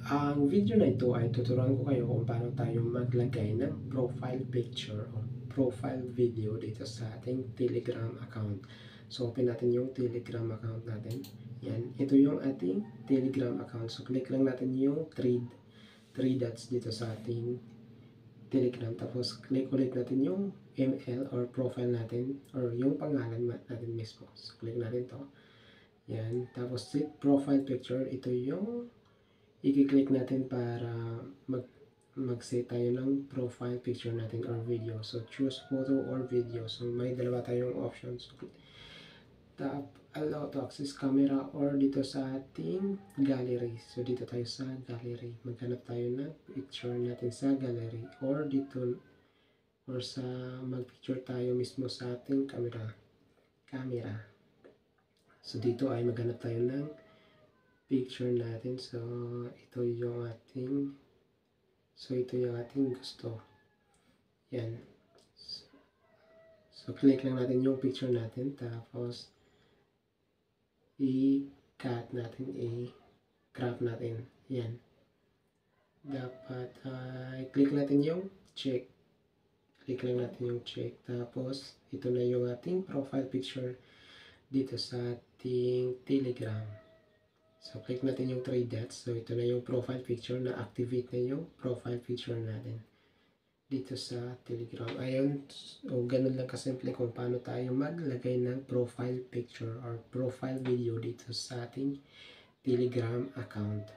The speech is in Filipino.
Ang video na ito ay tuturuan ko kayo kung paano tayo maglagay ng profile picture o profile video dito sa ating Telegram account. So, open natin yung Telegram account natin. Yan. Ito yung ating Telegram account. So, click lang natin yung three dots dito sa ating Telegram. Tapos, click ulit natin yung ML or profile natin or yung pangalan natin mismo. So, click natin to. Yan. Tapos, set profile picture. Ito yung i-click natin para mag-set tayo ng profile picture natin or video. So, choose photo or video. So, may dalawa tayong options. Tap allow to access camera or dito sa ating gallery. So, dito tayo sa gallery. Maghanap tayo ng picture natin sa gallery or dito or sa mag-picture tayo mismo sa ating camera. So, dito ay maghanap tayo ng picture natin. So, ito yung ating gusto. Yan. So, click lang natin yung picture natin. Tapos, i-cut natin, i-crop natin. Yan. Dapat, i-click natin yung check. Click lang natin yung check. Tapos, ito na yung ating profile picture dito sa ating Telegram. So, click natin yung 3 dots. So, ito na yung profile picture na activate na yung profile picture natin dito sa Telegram. Ayun, so, ganun lang kasimple kung paano tayo maglagay ng profile picture or profile video dito sa ating Telegram account.